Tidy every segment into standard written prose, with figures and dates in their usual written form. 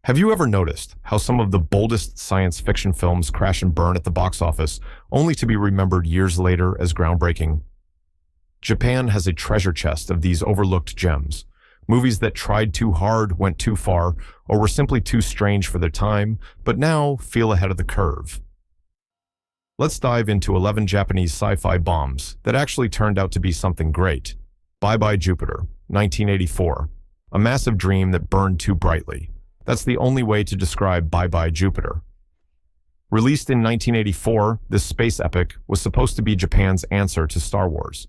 Have you ever noticed how some of the boldest science fiction films crash and burn at the box office, only to be remembered years later as groundbreaking? Japan has a treasure chest of these overlooked gems, movies that tried too hard, went too far, or were simply too strange for their time, but now feel ahead of the curve. Let's dive into 11 Japanese sci-fi bombs that actually turned out to be something great. Bye Bye Jupiter, 1984. A massive dream that burned too brightly. That's the only way to describe Bye Bye Jupiter. Released in 1984, this space epic was supposed to be Japan's answer to Star Wars.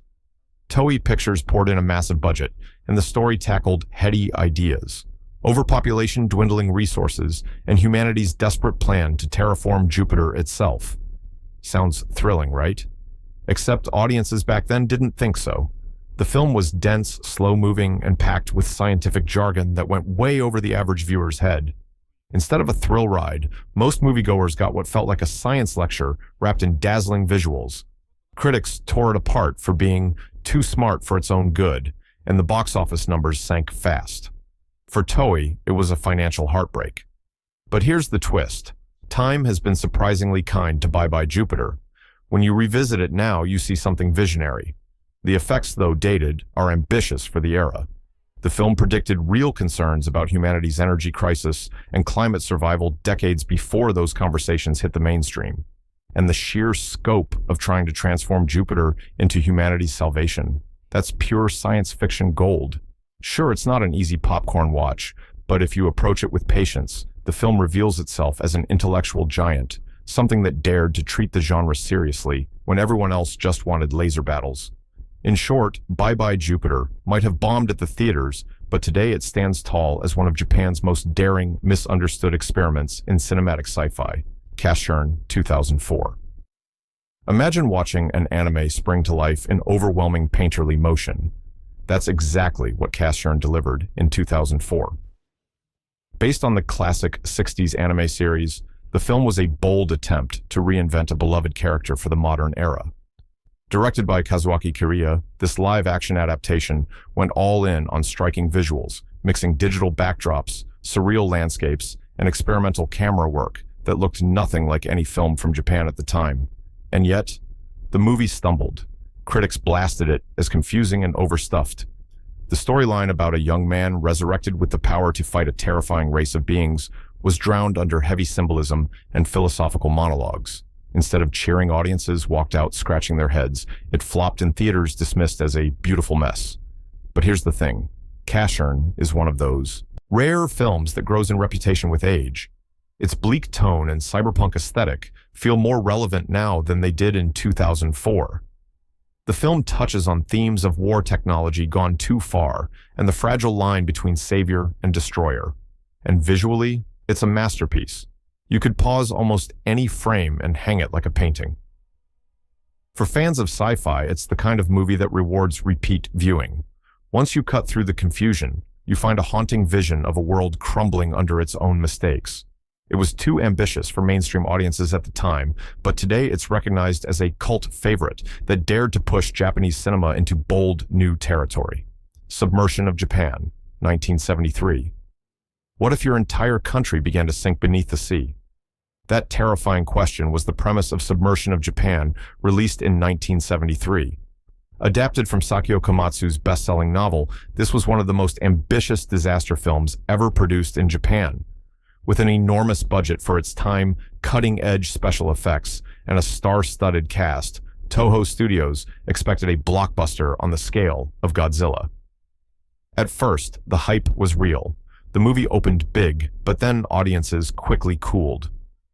Toei Pictures poured in a massive budget, and the story tackled heady ideas. Overpopulation, dwindling resources, and humanity's desperate plan to terraform Jupiter itself. Sounds thrilling, right? Except audiences back then didn't think so. The film was dense, slow-moving, and packed with scientific jargon that went way over the average viewer's head. Instead of a thrill ride, most moviegoers got what felt like a science lecture wrapped in dazzling visuals. Critics tore it apart for being too smart for its own good, and the box office numbers sank fast. For Toei, it was a financial heartbreak. But here's the twist. Time has been surprisingly kind to Bye Bye Jupiter. When you revisit it now, you see something visionary. The effects, though dated, are ambitious for the era. The film predicted real concerns about humanity's energy crisis and climate survival decades before those conversations hit the mainstream. And the sheer scope of trying to transform Jupiter into humanity's salvation. That's pure science fiction gold. Sure, it's not an easy popcorn watch, but if you approach it with patience, the film reveals itself as an intellectual giant, something that dared to treat the genre seriously when everyone else just wanted laser battles. In short, Bye Bye Jupiter might have bombed at the theaters, but today it stands tall as one of Japan's most daring, misunderstood experiments in cinematic sci-fi. Casshern, 2004. Imagine watching an anime spring to life in overwhelming painterly motion. That's exactly what Casshern delivered in 2004. Based on the classic 60s anime series, the film was a bold attempt to reinvent a beloved character for the modern era. Directed by Kazuaki Kiriya, this live-action adaptation went all in on striking visuals, mixing digital backdrops, surreal landscapes, and experimental camera work that looked nothing like any film from Japan at the time. And yet, the movie stumbled. Critics blasted it as confusing and overstuffed. The storyline about a young man resurrected with the power to fight a terrifying race of beings was drowned under heavy symbolism and philosophical monologues. Instead of cheering, audiences walked out scratching their heads. It flopped in theaters, dismissed as a beautiful mess. But here's the thing. Casshern is one of those rare films that grows in reputation with age. Its bleak tone and cyberpunk aesthetic feel more relevant now than they did in 2004. The film touches on themes of war technology gone too far and the fragile line between savior and destroyer. And visually, it's a masterpiece. You could pause almost any frame and hang it like a painting. For fans of sci-fi, it's the kind of movie that rewards repeat viewing. Once you cut through the confusion, you find a haunting vision of a world crumbling under its own mistakes. It was too ambitious for mainstream audiences at the time, but today it's recognized as a cult favorite that dared to push Japanese cinema into bold new territory. Submersion of Japan, 1973. What if your entire country began to sink beneath the sea? That terrifying question was the premise of Submersion of Japan, released in 1973. Adapted from Sakio Komatsu's best-selling novel, this was one of the most ambitious disaster films ever produced in Japan. With an enormous budget for its time, cutting-edge special effects, and a star-studded cast, Toho Studios expected a blockbuster on the scale of Godzilla. At first, the hype was real. The movie opened big, but then audiences quickly cooled.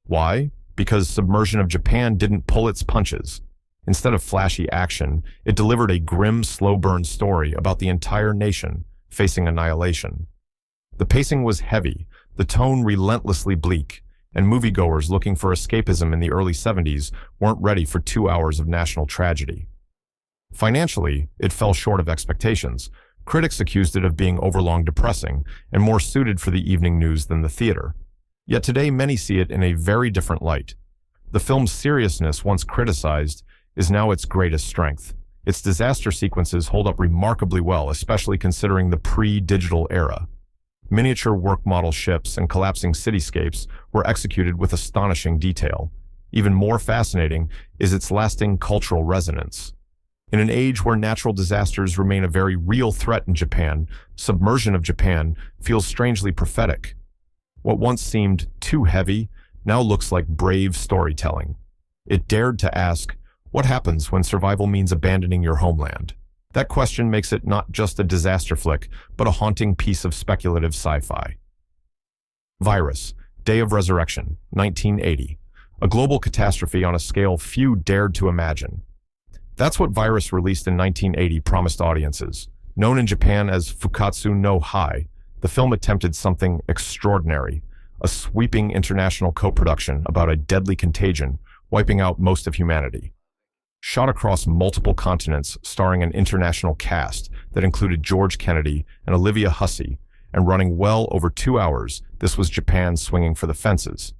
Why? Because Submersion of Japan didn't pull its punches. Instead of flashy action, it delivered a grim, slow-burn story about the entire nation facing annihilation. The pacing was heavy, the tone relentlessly bleak, and moviegoers looking for escapism in the early 70s weren't ready for 2 hours of national tragedy. Financially, it fell short of expectations. Critics accused it of being overlong depressing and more suited for the evening news than the theater. Yet today many see it in a very different light. The film's seriousness, once criticized, is now its greatest strength. Its disaster sequences hold up remarkably well, especially considering the pre-digital era. Miniature work model ships and collapsing cityscapes were executed with astonishing detail. Even more fascinating is its lasting cultural resonance. In an age where natural disasters remain a very real threat in Japan, Submersion of Japan feels strangely prophetic. What once seemed too heavy now looks like brave storytelling. It dared to ask, what happens when survival means abandoning your homeland? That question makes it not just a disaster flick, but a haunting piece of speculative sci-fi. Virus, Day of Resurrection, 1980. A global catastrophe on a scale few dared to imagine. That's what Virus, released in 1980, promised audiences. Known in Japan as Fukatsu no Hai, the film attempted something extraordinary, a sweeping international co-production about a deadly contagion wiping out most of humanity. Shot across multiple continents, starring an international cast that included George Kennedy and Olivia Hussey, and running well over 2 hours, this was Japan swinging for the fences.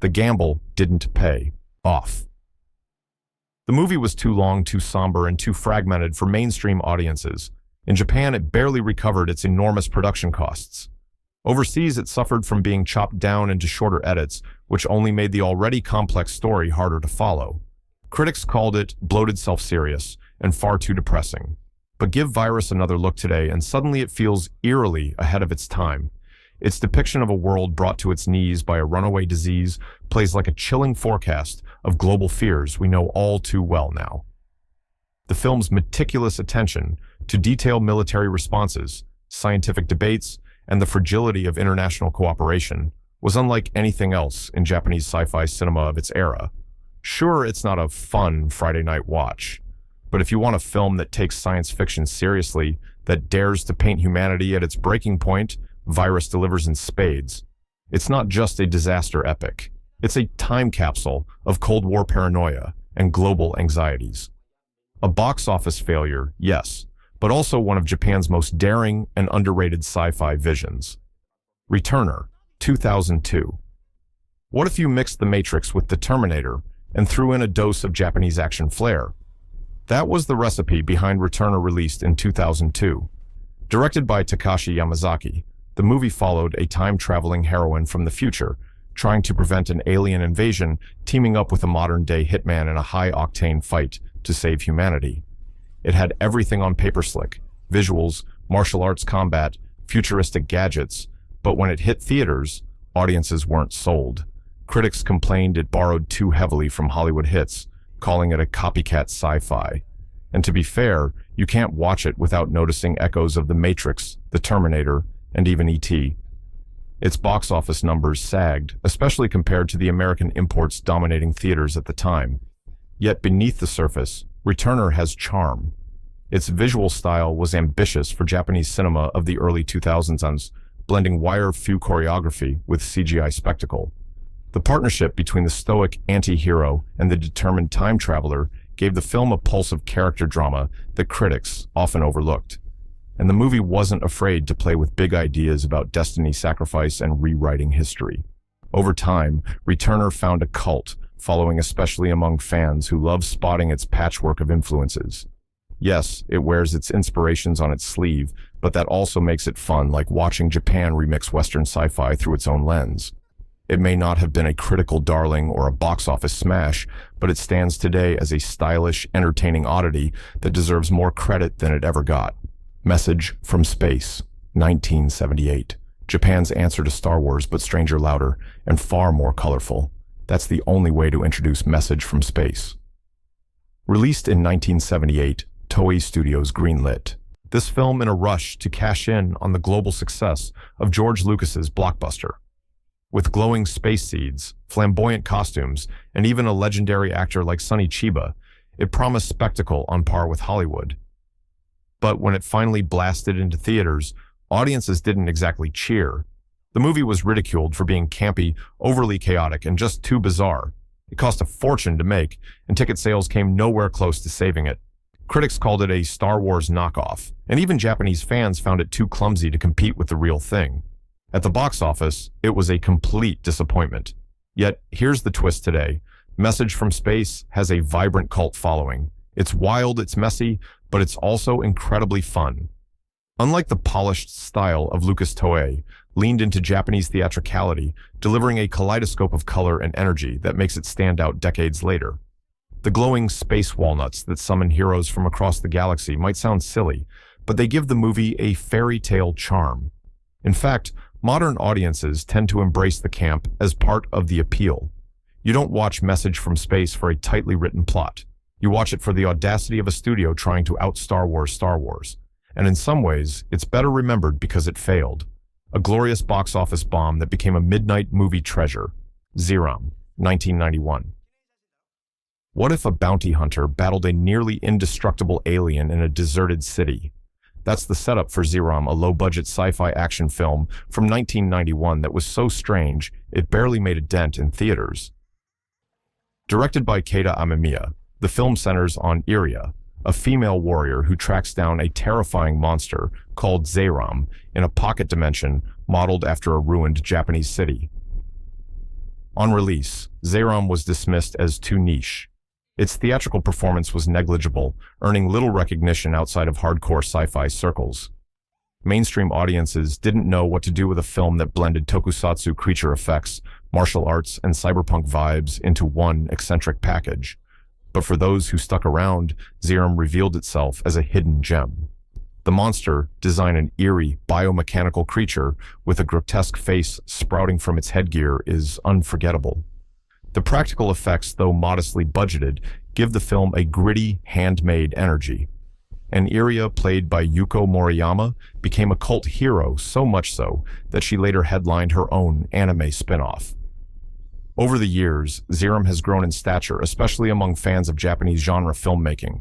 The gamble didn't pay off. The movie was too long, too somber, and too fragmented for mainstream audiences. In Japan, it barely recovered its enormous production costs. Overseas, it suffered from being chopped down into shorter edits, which only made the already complex story harder to follow. Critics called it bloated, self-serious, and far too depressing. But give Virus another look today, and suddenly it feels eerily ahead of its time. Its depiction of a world brought to its knees by a runaway disease plays like a chilling forecast of global fears we know all too well now. The film's meticulous attention to detailed military responses, scientific debates, and the fragility of international cooperation was unlike anything else in Japanese sci-fi cinema of its era. Sure, it's not a fun Friday night watch, but if you want a film that takes science fiction seriously, that dares to paint humanity at its breaking point, Virus delivers in spades. It's not just a disaster epic. It's a time capsule of Cold War paranoia and global anxieties. A box office failure, yes, but also one of Japan's most daring and underrated sci-fi visions. Returner, 2002. What if you mixed The Matrix with The Terminator and threw in a dose of Japanese action flair? That was the recipe behind Returner, released in 2002. Directed by Takashi Yamazaki, the movie followed a time-traveling heroine from the future, trying to prevent an alien invasion, teaming up with a modern-day hitman in a high-octane fight to save humanity. It had everything on paper slick: visuals, martial arts combat, futuristic gadgets, but when it hit theaters, audiences weren't sold. Critics complained it borrowed too heavily from Hollywood hits, calling it a copycat sci-fi. And to be fair, you can't watch it without noticing echoes of The Matrix, The Terminator, and even E.T. Its box office numbers sagged, especially compared to the American imports dominating theaters at the time. Yet beneath the surface, Returner has charm. Its visual style was ambitious for Japanese cinema of the early 2000s, blending wire-fu choreography with CGI spectacle. The partnership between the stoic anti-hero and the determined time traveler gave the film a pulse of character drama that critics often overlooked. And the movie wasn't afraid to play with big ideas about destiny, sacrifice, and rewriting history. Over time, Returner found a cult following, especially among fans who love spotting its patchwork of influences. Yes, it wears its inspirations on its sleeve, but that also makes it fun, like watching Japan remix Western sci-fi through its own lens. It may not have been a critical darling or a box office smash, but it stands today as a stylish, entertaining oddity that deserves more credit than it ever got. Message from Space, 1978. Japan's answer to Star Wars, but stranger, louder, and far more colorful. That's the only way to introduce Message from Space. Released in 1978, Toei Studios greenlit this film in a rush to cash in on the global success of George Lucas's blockbuster. With glowing space seeds, flamboyant costumes, and even a legendary actor like Sonny Chiba, it promised spectacle on par with Hollywood. But when it finally blasted into theaters, audiences didn't exactly cheer. The movie was ridiculed for being campy, overly chaotic, and just too bizarre. It cost a fortune to make, and ticket sales came nowhere close to saving it. Critics called it a Star Wars knockoff, and even Japanese fans found it too clumsy to compete with the real thing. At the box office, it was a complete disappointment. Yet, here's the twist today. Message from Space has a vibrant cult following. It's wild, it's messy, but it's also incredibly fun. Unlike the polished style of Lucas Toei, leaned into Japanese theatricality, delivering a kaleidoscope of color and energy that makes it stand out decades later. The glowing space walnuts that summon heroes from across the galaxy might sound silly, but they give the movie a fairy tale charm. In fact, modern audiences tend to embrace the camp as part of the appeal. You don't watch Message from Space for a tightly written plot. You watch it for the audacity of a studio trying to out-Star Wars Star Wars. And in some ways, it's better remembered because it failed. A glorious box office bomb that became a midnight movie treasure. Zeiram, 1991. What if a bounty hunter battled a nearly indestructible alien in a deserted city? That's the setup for Zeiram, a low-budget sci-fi action film from 1991 that was so strange it barely made a dent in theaters. Directed by Keita Amemiya, the film centers on Iria, a female warrior who tracks down a terrifying monster called Zeiram in a pocket dimension modeled after a ruined Japanese city. On release, Zeiram was dismissed as too niche. Its theatrical performance was negligible, earning little recognition outside of hardcore sci-fi circles. Mainstream audiences didn't know what to do with a film that blended tokusatsu creature effects, martial arts, and cyberpunk vibes into one eccentric package. But for those who stuck around, Zeiram revealed itself as a hidden gem. The monster, designed an eerie, biomechanical creature with a grotesque face sprouting from its headgear, is unforgettable. The practical effects, though modestly budgeted, give the film a gritty, handmade energy. And Iria, played by Yuko Moriyama, became a cult hero, so much so that she later headlined her own anime spin-off. Over the years, Zeiram has grown in stature, especially among fans of Japanese genre filmmaking.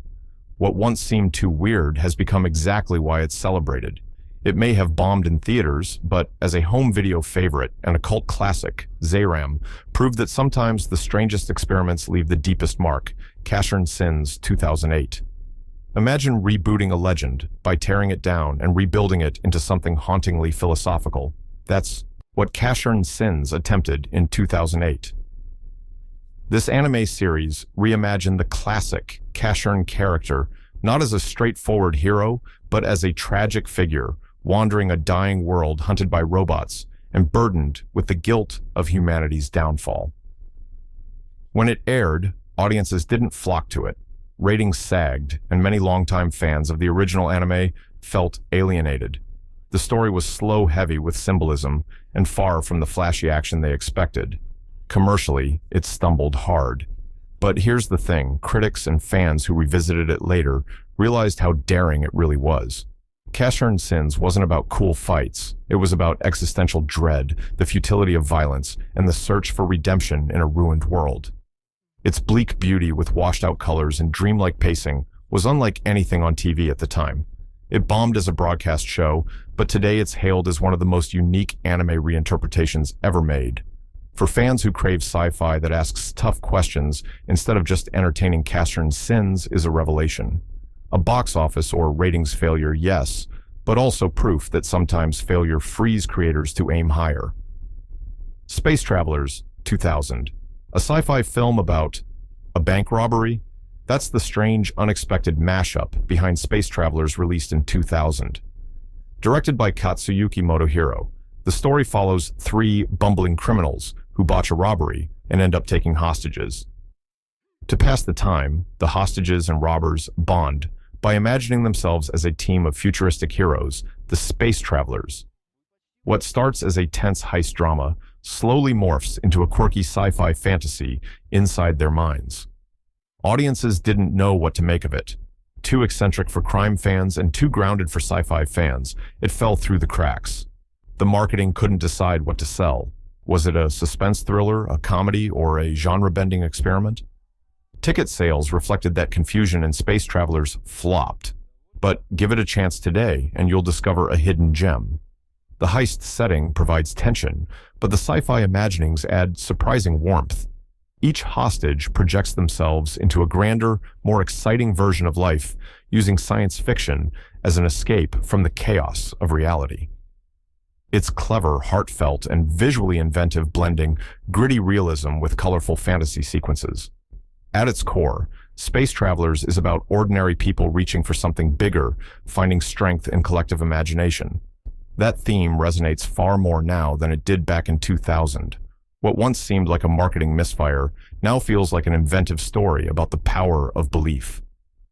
What once seemed too weird has become exactly why it's celebrated. It may have bombed in theaters, but as a home video favorite and a cult classic, Zeiram proved that sometimes the strangest experiments leave the deepest mark. Casshern Sins, 2008. Imagine rebooting a legend by tearing it down and rebuilding it into something hauntingly philosophical. That's what Casshern Sins attempted in 2008. This anime series reimagined the classic Casshern character not as a straightforward hero, but as a tragic figure wandering a dying world hunted by robots and burdened with the guilt of humanity's downfall. When it aired, audiences didn't flock to it. Ratings sagged, and many longtime fans of the original anime felt alienated. The story was slow-heavy with symbolism and far from the flashy action they expected. Commercially, it stumbled hard. But here's the thing, critics and fans who revisited it later realized how daring it really was. Casshern Sins wasn't about cool fights. It was about existential dread, the futility of violence, and the search for redemption in a ruined world. Its bleak beauty with washed-out colors and dreamlike pacing was unlike anything on TV at the time. It bombed as a broadcast show, but today it's hailed as one of the most unique anime reinterpretations ever made. For fans who crave sci-fi that asks tough questions instead of just entertaining, Casshern Sins is a revelation. A box office or ratings failure, yes, but also proof that sometimes failure frees creators to aim higher. Space Travelers, 2000. A sci-fi film about a bank robbery? That's the strange, unexpected mashup behind Space Travelers, released in 2000. Directed by Katsuyuki Motohiro, the story follows three bumbling criminals who botch a robbery and end up taking hostages. To pass the time, the hostages and robbers bond by imagining themselves as a team of futuristic heroes, the Space Travelers. What starts as a tense heist drama slowly morphs into a quirky sci-fi fantasy inside their minds. Audiences didn't know what to make of it. Too eccentric for crime fans and too grounded for sci-fi fans, it fell through the cracks. The marketing couldn't decide what to sell. Was it a suspense thriller, a comedy, or a genre-bending experiment? Ticket sales reflected that confusion, and Space Travelers flopped. But give it a chance today and you'll discover a hidden gem. The heist setting provides tension, but the sci-fi imaginings add surprising warmth. Each hostage projects themselves into a grander, more exciting version of life, using science fiction as an escape from the chaos of reality. It's clever, heartfelt, and visually inventive, blending gritty realism with colorful fantasy sequences. At its core, Space Travelers is about ordinary people reaching for something bigger, finding strength in collective imagination. That theme resonates far more now than it did back in 2000. What once seemed like a marketing misfire now feels like an inventive story about the power of belief.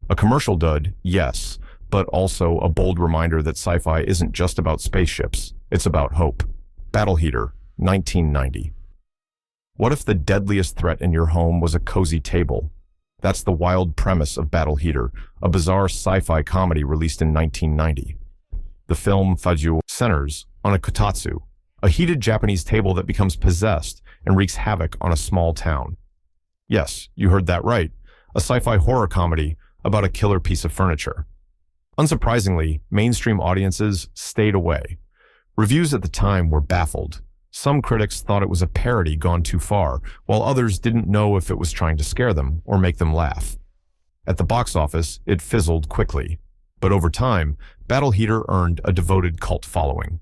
A commercial dud, yes, but also a bold reminder that sci-fi isn't just about spaceships, it's about hope. Battle Heater, 1990. What if the deadliest threat in your home was a cozy table? That's the wild premise of Battle Heater, a bizarre sci-fi comedy released in 1990. The film Fujio centers on a kotatsu, a heated Japanese table that becomes possessed and wreaks havoc on a small town. Yes, you heard that right, a sci-fi horror comedy about a killer piece of furniture. Unsurprisingly, mainstream audiences stayed away. Reviews at the time were baffled. Some critics thought it was a parody gone too far, while others didn't know if it was trying to scare them or make them laugh. At the box office, it fizzled quickly. But over time, Battle Heater earned a devoted cult following.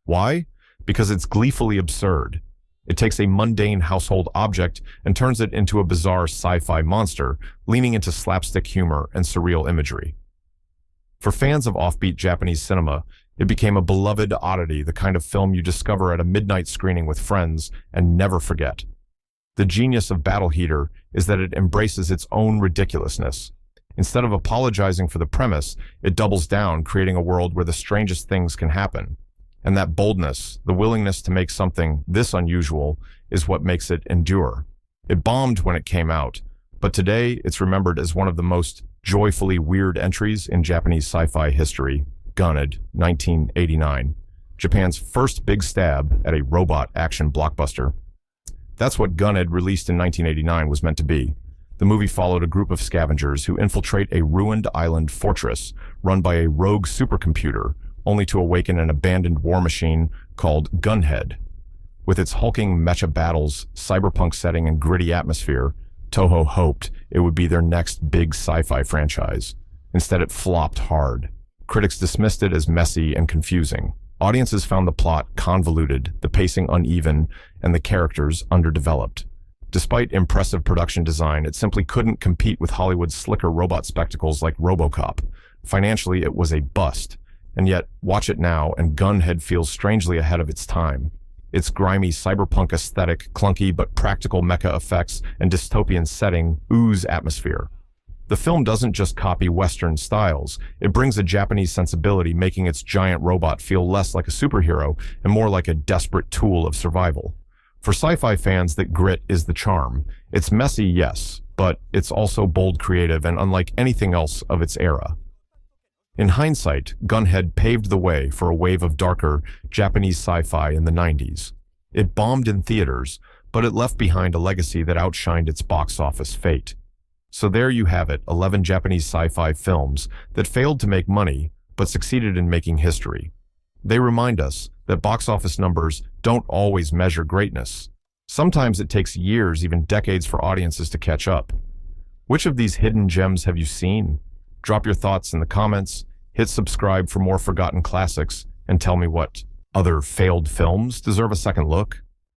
Why? Because it's gleefully absurd. It takes a mundane household object and turns it into a bizarre sci-fi monster, leaning into slapstick humor and surreal imagery. For fans of offbeat Japanese cinema, it became a beloved oddity, the kind of film you discover at a midnight screening with friends and never forget. The genius of Battle Heater is that it embraces its own ridiculousness. Instead of apologizing for the premise, it doubles down, creating a world where the strangest things can happen. And that boldness, the willingness to make something this unusual, is what makes it endure. It bombed when it came out, but today it's remembered as one of the most joyfully weird entries in Japanese sci-fi history. Gunhead, 1989. Japan's first big stab at a robot action blockbuster. That's what Gunhead, released in 1989, was meant to be. The movie followed a group of scavengers who infiltrate a ruined island fortress run by a rogue supercomputer, only to awaken an abandoned war machine called Gunhead. With its hulking mecha battles, cyberpunk setting, and gritty atmosphere, Toho hoped it would be their next big sci-fi franchise. Instead, it flopped hard. Critics dismissed it as messy and confusing. Audiences found the plot convoluted, the pacing uneven, and the characters underdeveloped. Despite impressive production design, it simply couldn't compete with Hollywood's slicker robot spectacles like RoboCop. Financially, it was a bust. And yet, watch it now, and Gunhead feels strangely ahead of its time. Its grimy cyberpunk aesthetic, clunky but practical mecha effects, and dystopian setting ooze atmosphere. The film doesn't just copy Western styles, it brings a Japanese sensibility, making its giant robot feel less like a superhero and more like a desperate tool of survival. For sci-fi fans, that grit is the charm. It's messy, yes, but it's also bold, creative, and unlike anything else of its era. In hindsight, Gunhead paved the way for a wave of darker Japanese sci-fi in the 90s. It bombed in theaters, but it left behind a legacy that outshined its box office fate. So there you have it, 11 Japanese sci-fi films that failed to make money, but succeeded in making history. They remind us that box office numbers don't always measure greatness. Sometimes it takes years, even decades, for audiences to catch up. Which of these hidden gems have you seen? Drop your thoughts in the comments, hit subscribe for more forgotten classics, and tell me what other failed films deserve a second look.